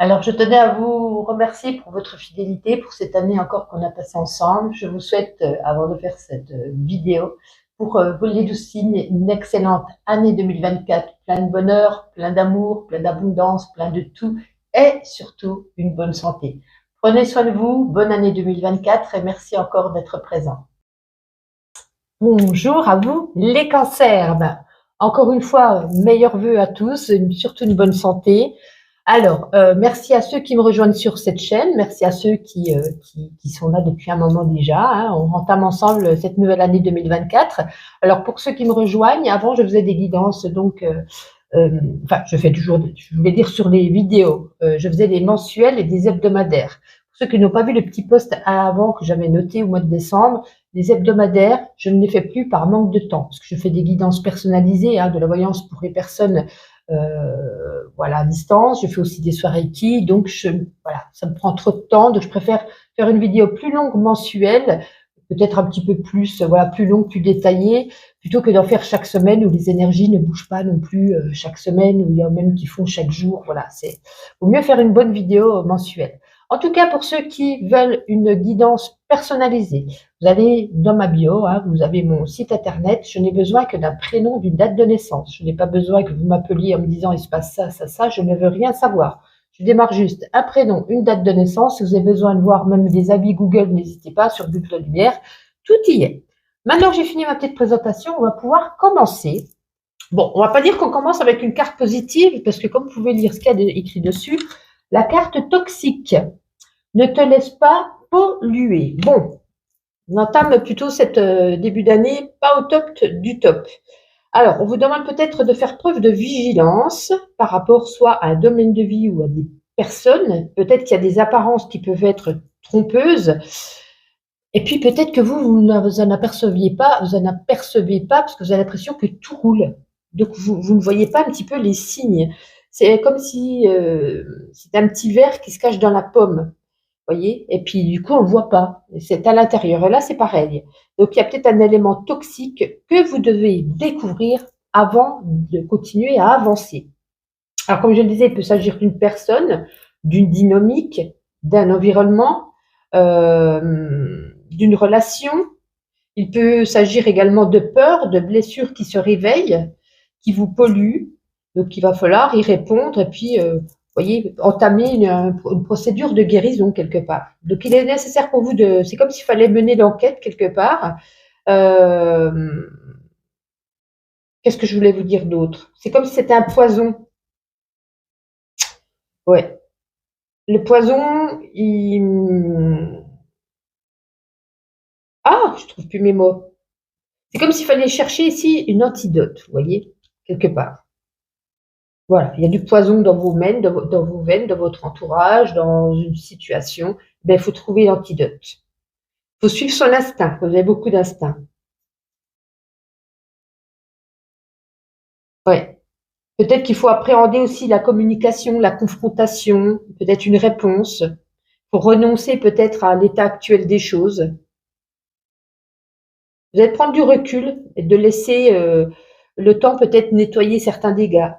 Alors, je tenais à vous remercier pour votre fidélité, pour cette année encore qu'on a passée ensemble. Je vous souhaite, avant de faire cette vidéo, pour vos les signes, une excellente année 2024, plein de bonheur, plein d'amour, plein d'abondance, plein de tout, et surtout une bonne santé. Prenez soin de vous, bonne année 2024 et merci encore d'être présent. Bonjour à vous, les cancers. Encore une fois, meilleurs vœux à tous, surtout une bonne santé. Alors, merci à ceux qui me rejoignent sur cette chaîne, merci à ceux qui sont là depuis un moment déjà, hein. On entame ensemble cette nouvelle année 2024. Alors, pour ceux qui me rejoignent, avant, je faisais des guidances, donc, enfin, je fais toujours, je voulais dire sur les vidéos, je faisais des mensuels et des hebdomadaires. Pour ceux qui n'ont pas vu le petit post avant que j'avais noté au mois de décembre, les hebdomadaires, je ne les fais plus par manque de temps, parce que je fais des guidances personnalisées, hein, de la voyance pour les personnes voilà, à distance. Je fais aussi des soirées qui, donc voilà, ça me prend trop de temps, donc je préfère faire une vidéo plus longue mensuelle, peut-être un petit peu plus, voilà, plus longue, plus détaillée, plutôt que d'en faire chaque semaine où les énergies ne bougent pas non plus chaque semaine, où il y a même qui font chaque jour. Voilà, vaut mieux faire une bonne vidéo mensuelle. En tout cas, pour ceux qui veulent une guidance personnalisée, vous allez dans ma bio, hein, vous avez mon site internet. Je n'ai besoin que d'un prénom, d'une date de naissance. Je n'ai pas besoin que vous m'appeliez en me disant il se passe ça, ça, ça. Je ne veux rien savoir. Je démarre juste un prénom, une date de naissance. Si vous avez besoin de voir même des avis Google, n'hésitez pas sur Bulle de Lumière. Tout y est. Maintenant que j'ai fini ma petite présentation, on va pouvoir commencer. Bon, on va pas dire qu'on commence avec une carte positive, parce que comme vous pouvez lire ce qu'il y a écrit dessus, la carte toxique ne te laisse pas polluer. Bon, on entame plutôt cette début d'année pas au top du top. Alors, on vous demande peut-être de faire preuve de vigilance par rapport soit à un domaine de vie ou à des personnes. Peut-être qu'il y a des apparences qui peuvent être trompeuses. Et puis peut-être que vous en apercevez pas, parce que vous avez l'impression que tout roule. Donc vous ne voyez pas un petit peu les signes. C'est comme si c'est un petit verre qui se cache dans la pomme, voyez. Et puis du coup on ne voit pas. C'est à l'intérieur. Et là c'est pareil. Donc il y a peut-être un élément toxique que vous devez découvrir avant de continuer à avancer. Alors comme je le disais, il peut s'agir d'une personne, d'une dynamique, d'un environnement, d'une relation. Il peut s'agir également de peurs, de blessures qui se réveillent, qui vous polluent. Donc il va falloir y répondre et puis, voyez, entamer une procédure de guérison quelque part. Donc il est nécessaire pour vous c'est comme s'il fallait mener l'enquête quelque part. Qu'est-ce que je voulais vous dire d'autre? C'est comme si c'était un poison. Ouais. Le poison, Ah, je trouve plus mes mots. C'est comme s'il fallait chercher ici une antidote, vous voyez, quelque part. Voilà, il y a du poison dans vos veines, dans vos veines, dans votre entourage, dans une situation. Ben, il faut trouver l'antidote. Il faut suivre son instinct. Vous avez beaucoup d'instinct. Ouais. Peut-être qu'il faut appréhender aussi la communication, la confrontation, peut-être une réponse, pour renoncer peut-être à l'état actuel des choses. Vous allez prendre du recul et de laisser le temps peut-être nettoyer certains dégâts.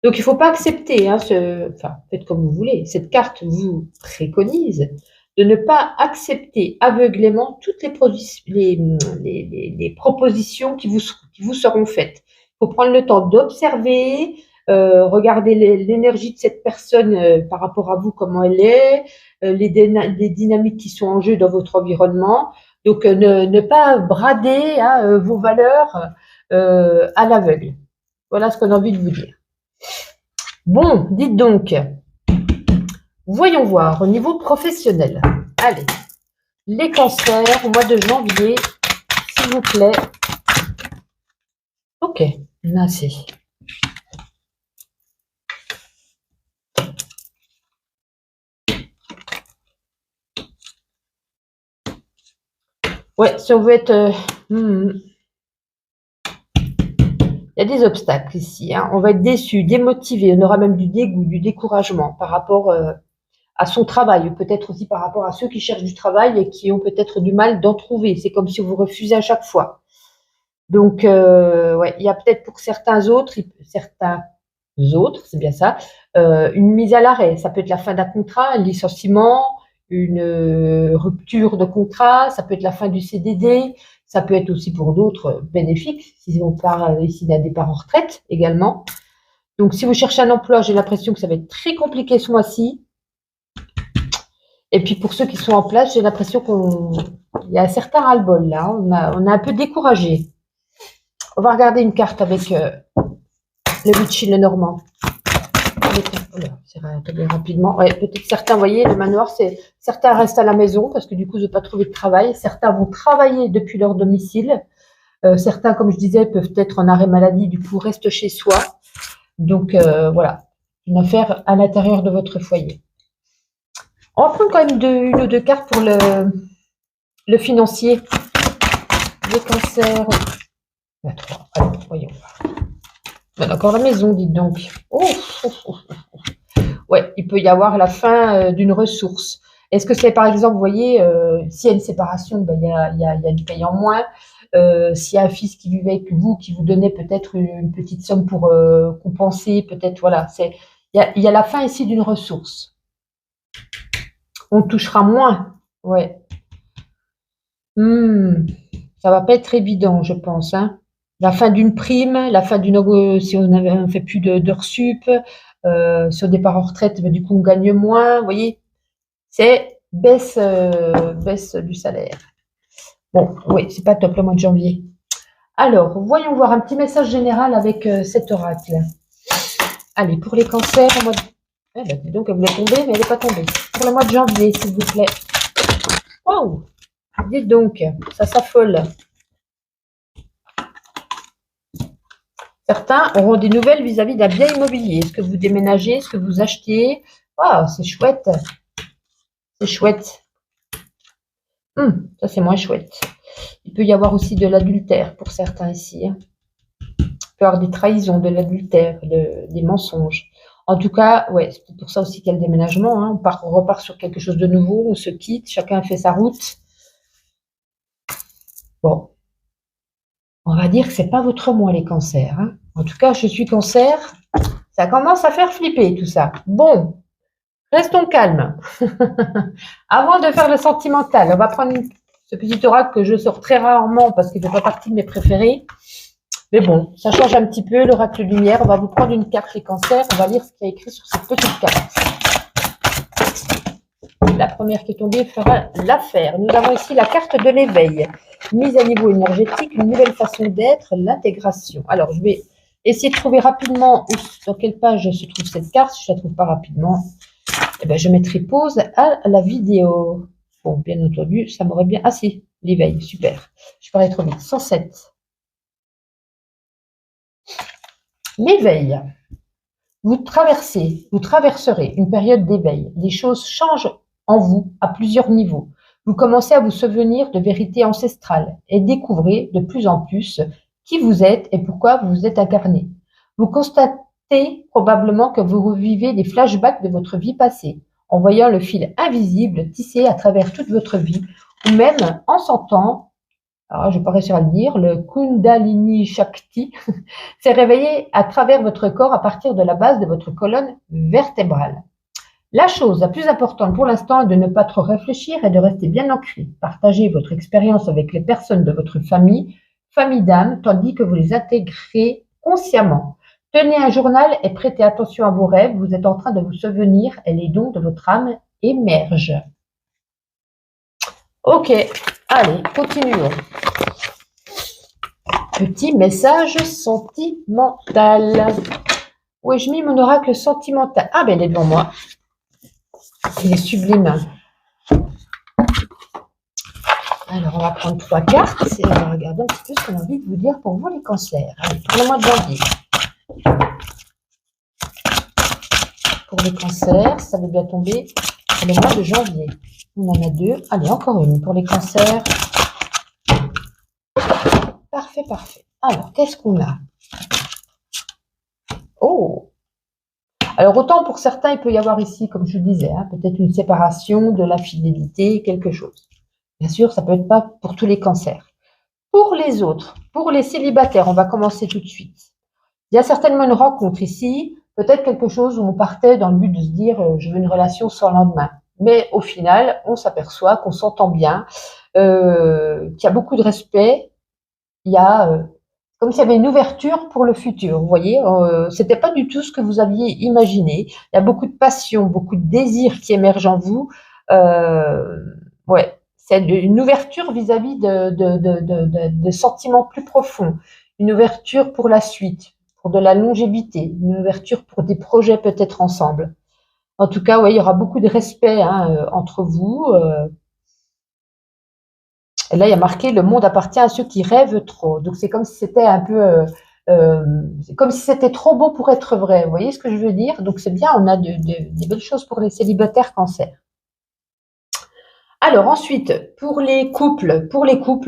Donc il ne faut pas accepter, hein, enfin faites comme vous voulez. Cette carte vous préconise de ne pas accepter aveuglément toutes les propositions qui vous seront faites. Il faut prendre le temps d'observer, regarder l'énergie de cette personne par rapport à vous, comment elle est, les dynamiques qui sont en jeu dans votre environnement. Donc ne pas brader, hein, vos valeurs à l'aveugle. Voilà ce qu'on a envie de vous dire. Bon, dites donc, voyons voir au niveau professionnel. Allez, les cancers au mois de janvier, s'il vous plaît. Ok, merci. Ouais, si on veut être... il y a des obstacles ici, hein. On va être déçu, démotivé, on aura même du dégoût, du découragement par rapport à son travail, ou peut-être aussi par rapport à ceux qui cherchent du travail et qui ont peut-être du mal d'en trouver. C'est comme si vous refusez à chaque fois. Donc, ouais, il y a peut-être pour certains autres, certains autres, c'est bien ça. Une mise à l'arrêt, ça peut être la fin d'un contrat, un licenciement, une rupture de contrat, ça peut être la fin du CDD, ça peut être aussi pour d'autres bénéfiques, si on parle ici d'un départ en retraite également. Donc, si vous cherchez un emploi, j'ai l'impression que ça va être très compliqué ce mois-ci. Et puis, pour ceux qui sont en place, j'ai l'impression qu'il y a un certain ras-le-bol là. On a un peu découragé. On va regarder une carte avec le Vichy, le Normand. C'est rapidement. Ouais, peut-être certains, vous voyez, le manoir, certains restent à la maison parce que du coup, ils n'ont pas trouvé de travail. Certains vont travailler depuis leur domicile. Certains, comme je disais, peuvent être en arrêt maladie, du coup, restent chez soi. Donc, voilà, une affaire à l'intérieur de votre foyer. On va prendre quand même une ou deux cartes pour le financier. Les cancers. La 3. Alors, voyons voir. Ben, encore la maison, dites donc. Ouais, il peut y avoir la fin d'une ressource. Est-ce que c'est, par exemple, vous voyez, s'il y a une séparation, ben, il y a du payant moins. S'il y a un fils qui vivait avec vous, qui vous donnait peut-être une petite somme pour compenser, peut-être, voilà. Il y a la fin ici d'une ressource. On touchera moins. Ouais. Ça va pas être évident, je pense. Hein. La fin d'une prime, la fin d'une si on fait plus d'heures sup, si on départ en retraite, ben, du coup on gagne moins. Vous voyez, c'est baisse du salaire. Bon, oui, c'est pas top le mois de janvier. Alors, voyons voir un petit message général avec cet oracle. Allez, pour les cancers, au mois de... Eh ben, dis donc, elle voulait tomber, mais elle n'est pas tombée. Pour le mois de janvier, s'il vous plaît. Wow! Dites donc, ça s'affole. Certains auront des nouvelles vis-à-vis d'un bien immobilier. Est-ce que vous déménagez? Est-ce que vous achetez? Waouh, c'est chouette. C'est chouette. Ça, c'est moins chouette. Il peut y avoir aussi de l'adultère pour certains ici. Hein. Il peut y avoir des trahisons, de l'adultère, des mensonges. En tout cas, ouais, c'est pour ça aussi qu'il y a le déménagement. Hein. On repart sur quelque chose de nouveau, on se quitte, chacun fait sa route. Bon, on va dire que c'est pas votre mois les cancers. Hein. En tout cas, je suis cancer. Ça commence à faire flipper tout ça. Bon, restons calmes. Avant de faire le sentimental, on va prendre ce petit oracle que je sors très rarement parce qu'il ne fait pas partie de mes préférés. Mais bon, ça change un petit peu, l'oracle lumière. On va vous prendre une carte les cancers. On va lire ce qu'il y a écrit sur cette petite carte. La première qui est tombée fera l'affaire. Nous avons ici la carte de l'éveil. Mise à niveau énergétique, une nouvelle façon d'être, l'intégration. Alors, je vais essayer de trouver rapidement sur quelle page se trouve cette carte. Si je ne la trouve pas rapidement, eh ben, je mettrai pause à la vidéo. Bon, bien entendu, ça m'aurait bien... Ah si, l'éveil, super. Je parlais trop vite. 107. L'éveil. Vous traverserez une période d'éveil. Les choses changent en vous à plusieurs niveaux. Vous commencez à vous souvenir de vérités ancestrales et découvrez de plus en plus qui vous êtes et pourquoi vous vous êtes incarné. Vous constatez probablement que vous revivez des flashbacks de votre vie passée, en voyant le fil invisible tissé à travers toute votre vie, ou même en sentant, alors je ne vais pas réussir à le dire, le Kundalini Shakti s'est réveillé à travers votre corps à partir de la base de votre colonne vertébrale. La chose la plus importante pour l'instant est de ne pas trop réfléchir et de rester bien ancré. Partagez votre expérience avec les personnes de votre famille d'âme, tandis que vous les intégrez consciemment. Tenez un journal et prêtez attention à vos rêves. Vous êtes en train de vous souvenir et les dons de votre âme émergent. Ok, allez, continuons. Petit message sentimental. Où ai-je mis mon oracle sentimental? Ah ben, il est devant moi. Il est sublime. Alors, on va prendre 3 cartes et on va regarder un petit peu ce qu'on a envie de vous dire pour vous les cancers. Allez, pour le mois de janvier. Pour les cancers, ça va bien tomber pour le mois de janvier. On en a 2. Allez, encore une pour les cancers. Parfait, parfait. Alors, qu'est-ce qu'on a? Oh! Alors, autant pour certains, il peut y avoir ici, comme je le disais, hein, peut-être une séparation, de l'infidélité, quelque chose. Bien sûr, ça peut être pas pour tous les cancers. Pour les autres, pour les célibataires, on va commencer tout de suite. Il y a certainement une rencontre ici. peut-être quelque chose où on partait dans le but de se dire je veux une relation sans lendemain. Mais au final, on s'aperçoit qu'on s'entend bien, qu'il y a beaucoup de respect, il y a comme s'il y avait une ouverture pour le futur. Vous voyez, c'était pas du tout ce que vous aviez imaginé. Il y a beaucoup de passion, beaucoup de désir qui émerge en vous. Ouais, c'est une ouverture vis-à-vis de sentiments plus profonds, une ouverture pour la suite, pour de la longévité, une ouverture pour des projets peut-être ensemble. En tout cas, ouais, il y aura beaucoup de respect entre vous. Et là, il y a marqué le monde appartient à ceux qui rêvent trop. Donc c'est comme si c'était un peu, c'est comme si c'était trop beau pour être vrai. Vous voyez ce que je veux dire? Donc c'est bien, on a des belles choses pour les célibataires Cancer. Alors ensuite, pour les couples,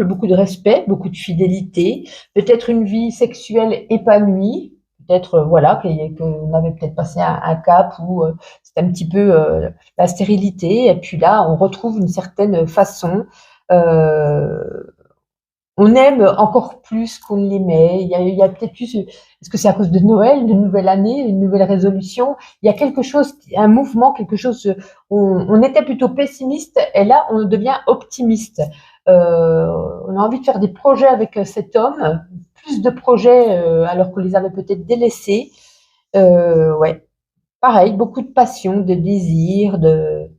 beaucoup de respect, beaucoup de fidélité, peut-être une vie sexuelle épanouie, peut-être voilà qu'on avait peut-être passé un cap où c'était un petit peu la stérilité, et puis là on retrouve une certaine façon. Euh, on aime encore plus qu'on l'aimait. Il y a peut-être eu, est-ce que c'est à cause de Noël, de nouvelle année, une nouvelle résolution? Il y a quelque chose, un mouvement, quelque chose. On était plutôt pessimiste et là on devient optimiste. On a envie de faire des projets avec cet homme, plus de projets alors qu'on les avait peut-être délaissés. Ouais, pareil, beaucoup de passion, de désir, de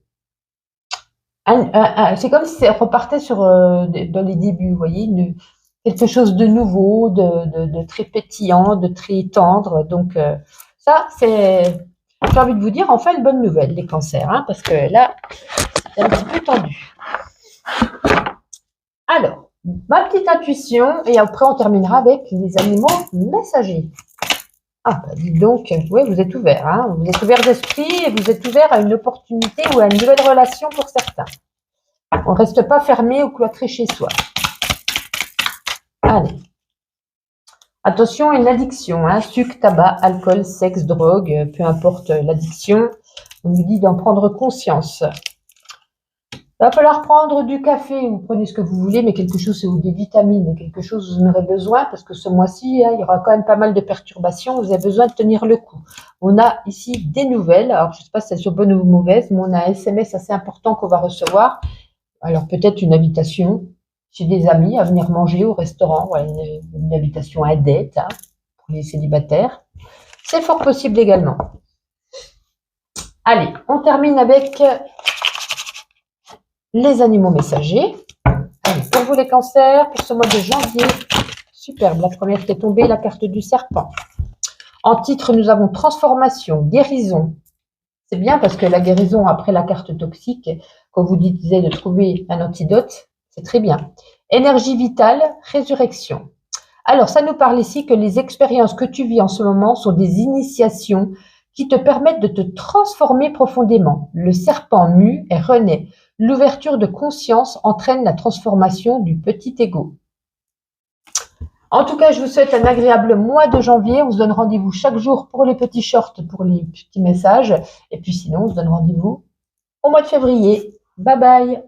c'est comme si ça repartait sur dans les débuts, vous voyez, quelque chose de nouveau, de très pétillant, de très tendre. Donc ça, j'ai envie de vous dire, enfin une bonne nouvelle, les cancers, hein, parce que là, c'est un petit peu tendu. Alors, ma petite intuition, et après on terminera avec les animaux messagers. Ah, bah, dites donc, oui, vous êtes ouvert, hein, vous êtes ouvert d'esprit et vous êtes ouvert à une opportunité ou à une nouvelle relation pour certains. On ne reste pas fermé ou cloîtré chez soi. Allez. Attention, une addiction, hein, sucre, tabac, alcool, sexe, drogue, peu importe l'addiction, on nous dit d'en prendre conscience. Il va falloir prendre du café, vous prenez ce que vous voulez, mais quelque chose ou des vitamines, quelque chose où vous en aurez besoin, parce que ce mois-ci, hein, il y aura quand même pas mal de perturbations, vous avez besoin de tenir le coup. On a ici des nouvelles, alors je ne sais pas si c'est sur bonne ou mauvaise, mais on a un SMS assez important qu'on va recevoir. Alors peut-être une invitation chez des amis à venir manger au restaurant, ouais, une invitation à date hein, pour les célibataires. C'est fort possible également. Allez, on termine avec les animaux messagers. Allez, pour vous les cancers, pour ce mois de janvier, superbe, la première qui est tombée, la carte du serpent. En titre, nous avons transformation, guérison. C'est bien parce que la guérison après la carte toxique, quand vous disiez de trouver un antidote, c'est très bien. Énergie vitale, résurrection. Alors, ça nous parle ici que les expériences que tu vis en ce moment sont des initiations qui te permettent de te transformer profondément. Le serpent mue et renaît. L'ouverture de conscience entraîne la transformation du petit ego. En tout cas, je vous souhaite un agréable mois de janvier. On se donne rendez-vous chaque jour pour les petits shorts, pour les petits messages. Et puis sinon, on se donne rendez-vous au mois de février. Bye bye.